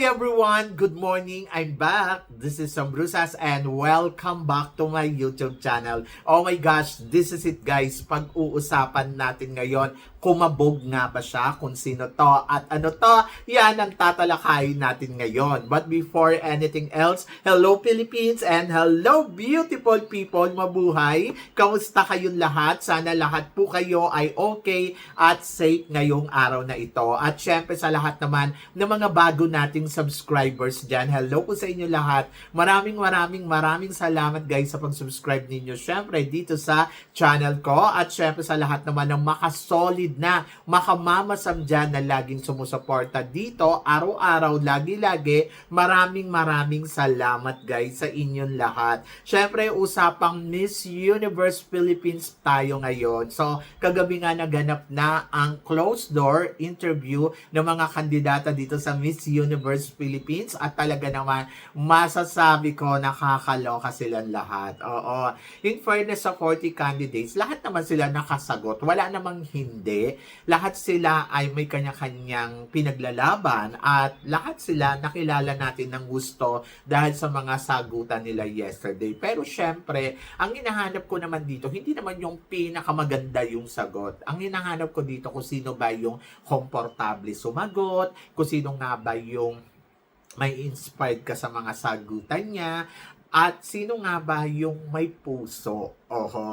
everyone! Good morning! I'm back! This is Sam Brusas and welcome back to my YouTube channel. Oh my gosh, this is it guys. Pag-uusapan natin ngayon, kumabog nga ba siya? Kung sino to at ano to? Yan ang tatalakayin natin ngayon. But before anything else, hello Philippines and hello beautiful people! Mabuhay! Kamusta kayong lahat? Sana lahat po kayo ay okay at safe ngayong araw na ito. At syempre sa lahat naman ng mga bago nating subscribers dyan, hello po sa inyo lahat. Maraming salamat guys sa pag-subscribe ninyo. Syempre dito sa channel ko at syempre sa lahat naman ng makasolid na makamamasam dyan na laging sumusuporta dito araw-araw, lagi-lagi. Maraming salamat guys sa inyong lahat. Syempre usapang Miss Universe Philippines tayo ngayon. So kagabi nga naganap na ang closed door interview ng mga kandidata dito sa Miss Universe Philippines at talaga naman masasabi ko nakakaloka silang lahat. Oo. In fairness sa 40 candidates, lahat naman sila nakasagot. Wala namang hindi. Lahat sila ay may kanya-kanyang pinaglalaban at lahat sila nakilala natin ng gusto dahil sa mga sagutan nila yesterday. Pero syempre, ang hinahanap ko naman dito, hindi naman yung pinakamaganda yung sagot. Ang hinahanap ko dito kung sino ba yung komportable sumagot, kung sino nga ba yung may inspired ka sa mga sagutan niya, at sino nga ba yung may puso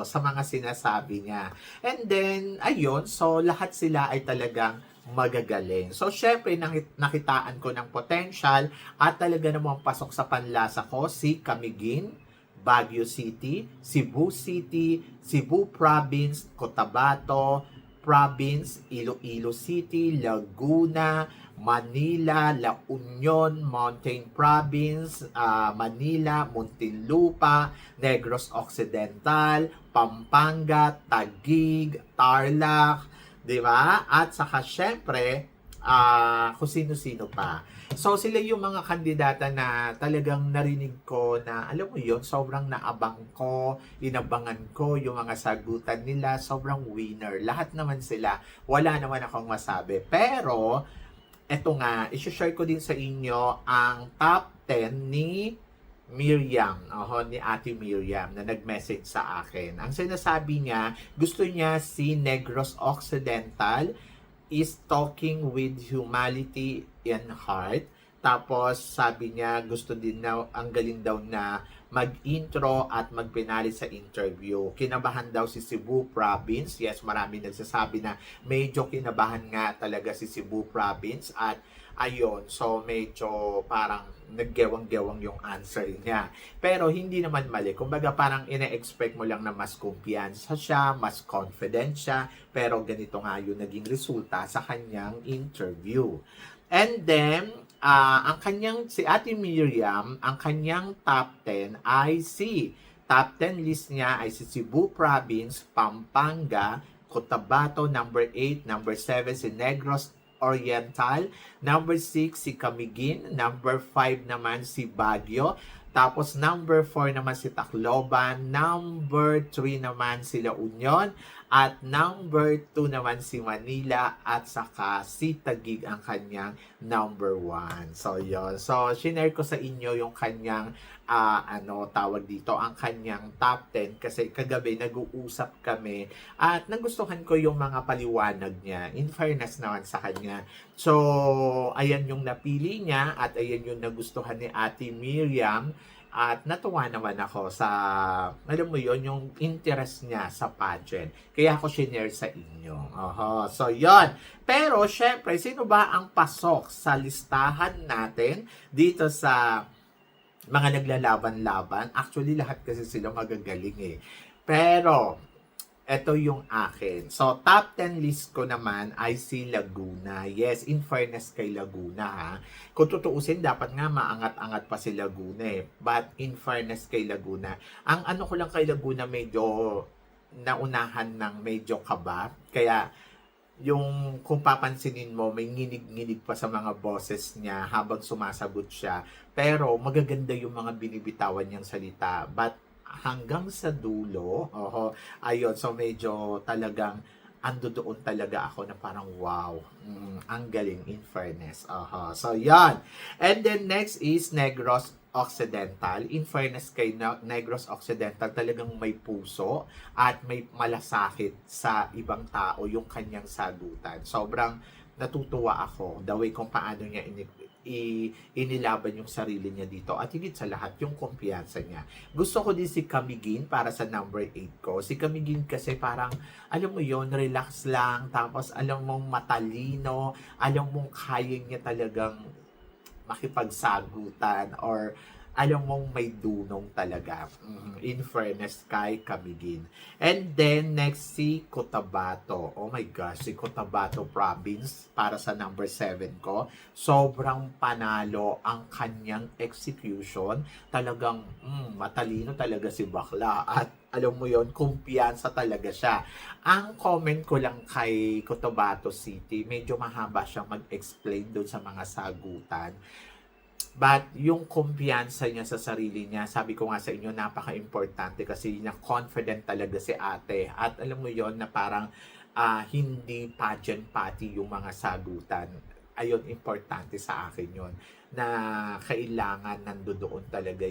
sa mga sinasabi niya. And then, ayun, so lahat sila ay talagang magagaling. So, syempre, nakitaan ko ng potential at talaga namang pasok sa panlasa ko si Camiguin, Baguio City, Cebu City, Cebu Province, Cotabato Province, Iloilo City, Laguna, Manila, La Union, Mountain Province, Manila, Muntinlupa, Negros Occidental, Pampanga, Taguig, Tarlac, di ba? At saka syempre, kung sino-sino pa. So sila yung mga kandidata na talagang narinig ko na alam mo yun, sobrang naabang ko, inabangan ko yung mga sagutan nila, sobrang winner. Lahat naman sila, wala naman akong masabi. Pero, eto nga, isi-share ko din sa inyo ang top 10 ni Miriam, ni Ate Miriam na nag-message sa akin. Ang sinasabi niya, gusto niya si Negros Occidental is talking with humanity in heart. Tapos sabi niya gusto din na ang galing daw na mag-intro at magpinali sa interview. Kinabahan daw si Cebu Province. Yes, marami nagsasabi na medyo kinabahan nga talaga si Cebu Province at ayun, so medyo parang naggewang-gewang yung answer niya. Pero hindi naman mali. Kumbaga parang ina-expect mo lang na mas kumpiyansa siya, mas confident siya, pero ganito nga yung naging resulta sa kanyang interview. And then, si Ate Miriam, ang kanyang top 10 ay top 10 list niya ay si Cebu Province, Pampanga, Cotabato, number 8, number 7 si Negros Oriental, number 6 si Camiguin, number 5 naman si Baguio, tapos number 4 naman si Tacloban, number 3 naman si La Union, at number 2 naman si Manila, at saka si Taguig ang kanyang number 1. So yun. So shinare ko sa inyo yung kanyang tawag dito, ang kanyang top 10 kasi kagabi nag-uusap kami at nagustuhan ko yung mga paliwanag niya. In fairness naman sa kanya. So ayan yung napili niya at ayan yung nagustuhan ni Ate Miriam. At natuwa naman ako sa, alam mo yon yung interest niya sa pageant. Kaya ako shinare sa inyo. So, yon. Pero, syempre, sino ba ang pasok sa listahan natin dito sa mga naglalaban-laban? Actually, lahat kasi sila magagaling eh. Pero, ito yung akin. So, top 10 list ko naman ay si Laguna. Yes, in fairness kay Laguna ha. Kung tutuusin, dapat nga maangat-angat pa si Laguna eh. But in fairness kay Laguna, ang ano ko lang kay Laguna medyo naunahan ng medyo kaba. Kaya, yung kung papansinin mo, may nginig-nginig pa sa mga boses niya habang sumasagot siya. Pero magaganda yung mga binibitawan niyang salita. But hanggang sa dulo, ayun, so medyo talagang ando doon talaga ako na parang wow, ang galing in fairness. So yan. And then next is Negros Occidental. In fairness kay Negros Occidental, talagang may puso at may malasakit sa ibang tao yung kanyang sagutan. Sobrang natutuwa ako the way kung paano niya inilaban yung sarili niya dito at higit sa lahat yung kumpiyansa niya. Gusto ko din si Camiguin para sa number 8 ko. Si Camiguin kasi parang alam mo yon, relax lang, tapos alam mong matalino, alam mong kaya niya talagang makipagsagutan or alam mong may dunong talaga. In fairness kay Camiguin. And then, next si Cotabato. Oh my gosh, si Cotabato Province para sa number 7 ko. Sobrang panalo ang kanyang execution. Talagang matalino talaga si bakla. At alam mo yon, kumpiyansa talaga siya. Ang comment ko lang kay Cotabato City, medyo mahaba siyang mag-explain doon sa mga sagutan. But yung kumpiyansa niya sa sarili niya, sabi ko nga sa inyo, napaka-importante kasi na confident talaga si ate. At alam mo yon na parang hindi pageant pati yung mga sagutan. Ayun, importante sa akin yon na kailangan nandoon talaga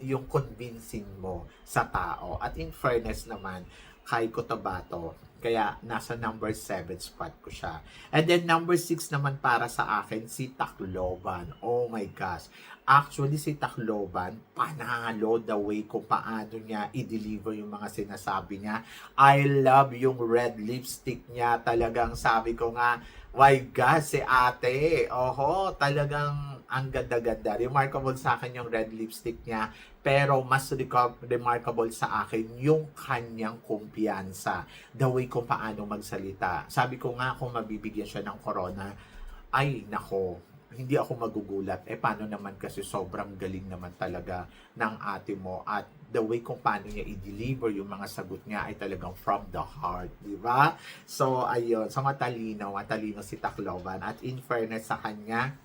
yung convincing mo sa tao. At in fairness naman, kay Cotabato, kaya nasa number 7 spot ko siya. And then number 6 naman para sa akin, si Tacloban. Oh my gosh. Actually, si Tacloban, panalo the way kung paano niya i-deliver yung mga sinasabi niya. I love yung red lipstick niya. Talagang sabi ko nga, my God, si ate. Oho, talagang ang ganda-ganda. Remarkable sa akin yung red lipstick niya. Pero mas remarkable sa akin yung kanyang kumpiyansa. The way kung paano magsalita. Sabi ko nga, kung mabibigyan siya ng corona, ay nako, hindi ako magugulat. Paano naman kasi sobrang galing naman talaga ng ate mo. At the way kung paano niya i-deliver yung mga sagot niya ay talagang from the heart. Diba? So, ayun. So, matalino si Tacloban. At in fairness sa kanya,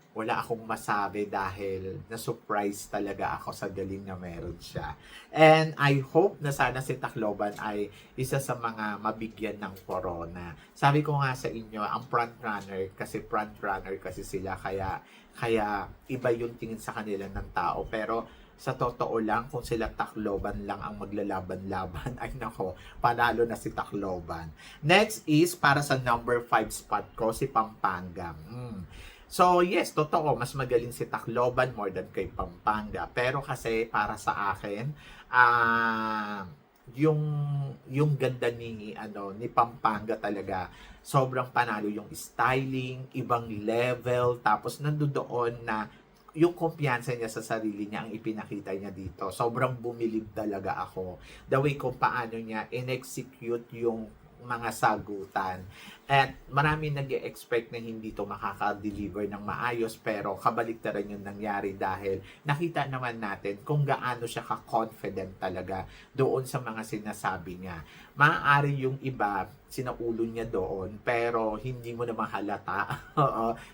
wala akong masabi dahil na-surprise talaga ako sa galing na meron siya. And I hope na sana si Tacloban ay isa sa mga mabigyan ng corona. Sabi ko nga sa inyo, ang front runner kasi sila kaya iba yung tingin sa kanila ng tao. Pero sa totoo lang, kung sila Tacloban lang ang maglalaban-laban, ay nako, panalo na si Tacloban. Next is para sa number 5 spot ko, si Pampanga. So, yes, totoo, mas magaling si Tacloban more than kay Pampanga. Pero kasi para sa akin, yung ganda ni Pampanga talaga, sobrang panalo yung styling, ibang level, tapos nandoon na yung kumpiyansa niya sa sarili niya ang ipinakita niya dito. Sobrang bumilib talaga ako. The way kung paano niya in-execute yung mga sagutan. At marami nag-expect na hindi to makaka-deliver ng maayos, pero kabaliktaran yung nangyari dahil nakita naman natin kung gaano siya ka-confident talaga doon sa mga sinasabi niya. Maaari yung iba, sinaulo niya doon, pero hindi mo na mahalata.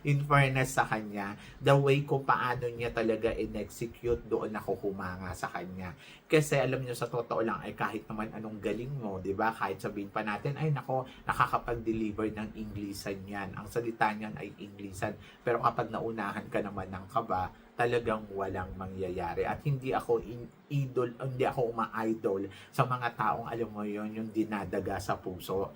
In fairness sa kanya, the way kung paano niya talaga in-execute, doon ako humanga sa kanya. Kasi alam niyo, sa totoo lang, ay kahit naman anong galing mo, di ba? Kahit sabihin pa natin, ay nako, nakakapag-deliver ng Inglesan yan. Ang salita niyan ay Inglesan. Pero kapag naunahan ka naman ng kaba, talagang walang mangyayari. At hindi ako hindi ako uma-idol sa mga taong alam mo yon, yung dinadaga sa puso.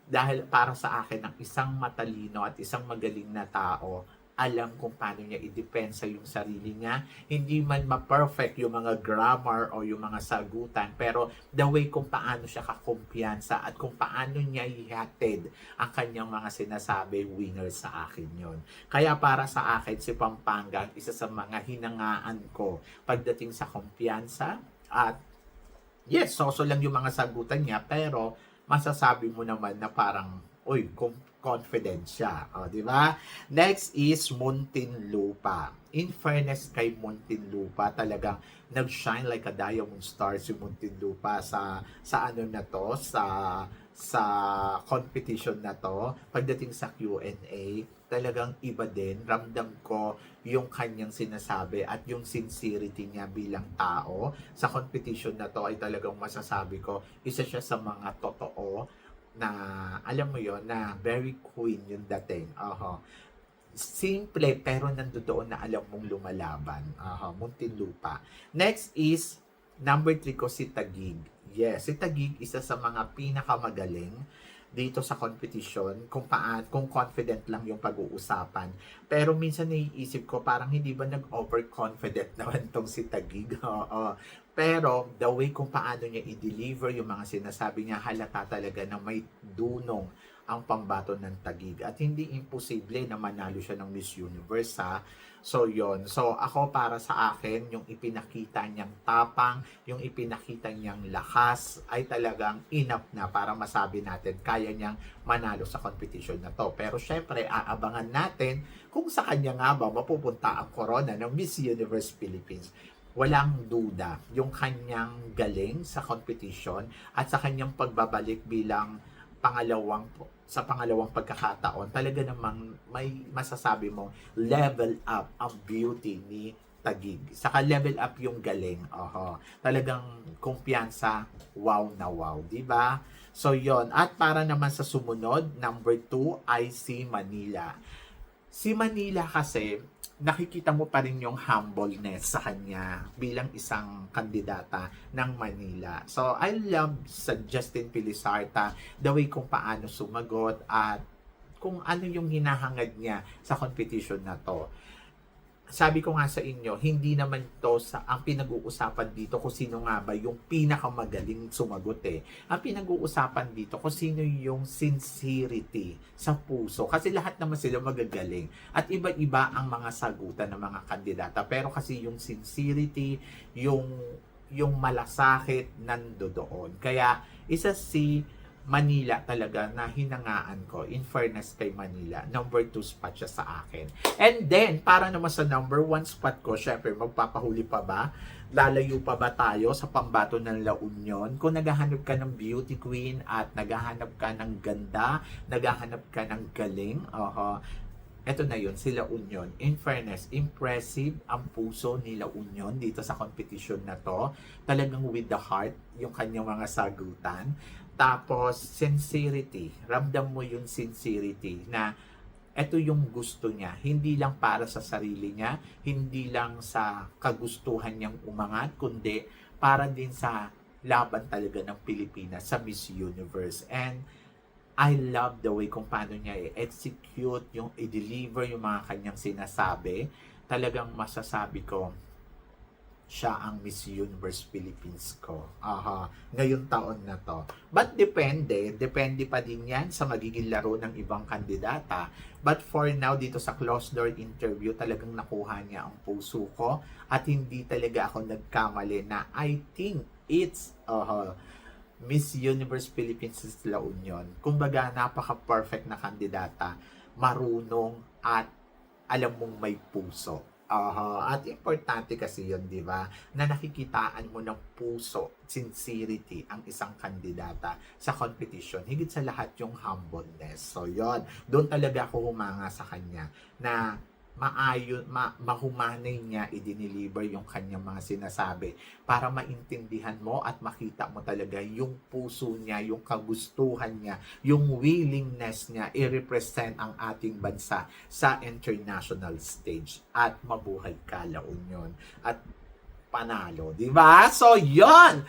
Dahil para sa akin, ang isang matalino at isang magaling na tao, alam kung paano niya i-depensa yung sarili niya. Hindi man ma-perfect yung mga grammar o yung mga sagutan, pero the way kung paano siya kakumpiyansa at kung paano niya ihatid ang kanyang mga sinasabi, winner sa akin yon. Kaya para sa akin, si Pampanga, isa sa mga hinangaan ko pagdating sa kumpiyansa. At yes, so lang yung mga sagutan niya, pero masasabi mo naman na parang, uy, confident siya. Di ba? Next is Muntinlupa. In fairness kay Muntinlupa, talagang nag-shine like a diamond star si Muntinlupa sa ano na to, sa competition na to. Pagdating sa Q&A, talagang iba din. Ramdam ko yung kanyang sinasabi at yung sincerity niya bilang tao. Sa competition na to ay talagang masasabi ko, isa siya sa mga totoo na, alam mo yon, na very queen yung dating. Simple pero nandoon na alam mong lumalaban. Muntinlupa. Next is number 3 ko si Taguig. Yes, si Taguig isa sa mga pinakamagaling dito sa competition kung confident lang yung pag-uusapan. Pero minsan naiisip ko parang hindi ba nag-overconfident naman tong si Taguig. Pero the way kung paano niya i-deliver yung mga sinasabi niya, halata talaga na may dunong ang pambato ng Taguig. At hindi imposible na manalo siya ng Miss Universe, ha. So, yon. So, ako para sa akin, yung ipinakita niyang tapang, yung ipinakita niyang lakas, ay talagang enough na para masabi natin, kaya niyang manalo sa competition na to. Pero syempre, aabangan natin kung sa kanya nga ba mapupunta ang corona ng Miss Universe Philippines. Walang duda, yung kanyang galing sa competition at sa kanyang pagbabalik bilang sa pangalawang pagkakataon, talaga namang may masasabi mo level up ang beauty ni Taguig. Saka level up yung galing. Talagang kumpiyansa, wow na wow, di ba? So yon. At para naman sa sumunod, number 2 ay si Manila. Si Manila kasi, nakikita mo pa rin yung humbleness sa kanya bilang isang kandidata ng Manila. So, I love sa Justin Pilisarta the way kung paano sumagot at kung ano yung hinahangad niya sa competition na to. Sabi ko nga sa inyo, hindi naman to ang pinag-uusapan dito kung sino nga ba yung pinakamagaling sumagot eh. Ang pinag-uusapan dito kung sino yung sincerity sa puso. Kasi lahat naman sila magagaling. At iba-iba ang mga sagutan ng mga kandidata. Pero kasi yung sincerity, yung malasakit nandoon. Kaya isa si Manila talaga na hinangaan ko. In fairness kay Manila, number 2 spot siya sa akin. And then, para naman sa number 1 spot ko, syempre, magpapahuli pa ba? Lalayo pa ba tayo sa pambato ng La Union? Kung naghahanap ka ng beauty queen at naghahanap ka ng ganda, naghahanap ka ng galing, eto na yun, si La Union. In fairness, impressive ang puso ni La Union dito sa competition na to. Talagang with the heart, yung kanyang mga sagutan. Tapos, sincerity. Ramdam mo yung sincerity na ito yung gusto niya. Hindi lang para sa sarili niya, hindi lang sa kagustuhan niyang umangat, kundi para din sa laban talaga ng Pilipinas sa Miss Universe. And I love the way kung paano niya i-execute, yung i-deliver yung mga kanyang sinasabi. Talagang masasabi ko, siya ang Miss Universe Philippines ko. Ngayong taon na to. But depende pa din yan sa magiging laro ng ibang kandidata. But for now, dito sa closed door interview, talagang nakuha niya ang puso ko at hindi talaga ako nagkamali na I think it's Miss Universe Philippines is La Union. Kumbaga, napaka-perfect na kandidata, marunong at alam mong may puso. At importante kasi yun, di ba? Na nakikitaan mo ng puso, sincerity ang isang kandidata sa competition. Higit sa lahat yung humbleness. So, yun. Doon talaga ako humanga sa kanya na mahumanay niya i-deliver yung kanyang mga sinasabi para maintindihan mo at makita mo talaga yung puso niya, yung kagustuhan niya, yung willingness niya i-represent ang ating bansa sa international stage. At mabuhay ka, La Union. At panalo, di ba? So, yon.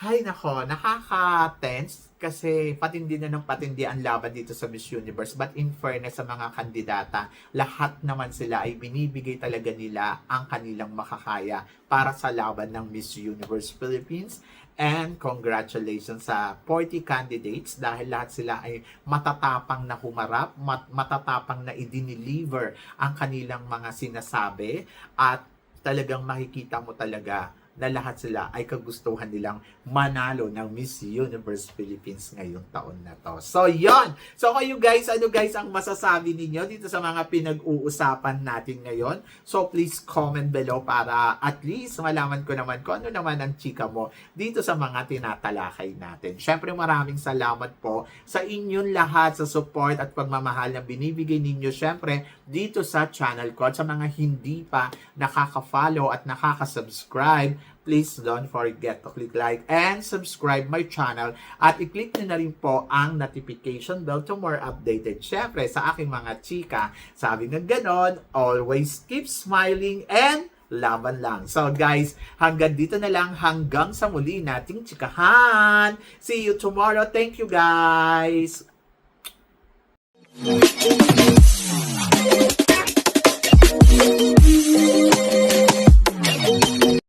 Hay nako, nakaka-tense kasi patindi na ng patindi ang laban dito sa Miss Universe. But in fairness sa mga kandidata, lahat naman sila ay binibigay talaga nila ang kanilang makakaya para sa laban ng Miss Universe Philippines. And congratulations sa 40 candidates dahil lahat sila ay matatapang na humarap, matatapang na i-deliver ang kanilang mga sinasabi at talagang makikita mo talaga na lahat sila ay kagustuhan nilang manalo ng Miss Universe Philippines ngayong taon na to. So, yon. So, kayo guys, ano guys ang masasabi ninyo dito sa mga pinag-uusapan natin ngayon? So, please comment below para at least malaman ko naman kung ano naman ang chika mo dito sa mga tinatalakay natin. Syempre, maraming salamat po sa inyong lahat sa support at pagmamahal na binibigay ninyo syempre dito sa channel ko. At sa mga hindi pa nakaka-follow at nakaka-subscribe, please don't forget to click like and subscribe my channel at i-click nyo na rin po ang notification bell to more updated. Syempre, sa aking mga chika, sabi ng ganon, always keep smiling and laban lang. So guys, hanggang dito na lang, hanggang sa muli nating chikahan. See you tomorrow. Thank you guys.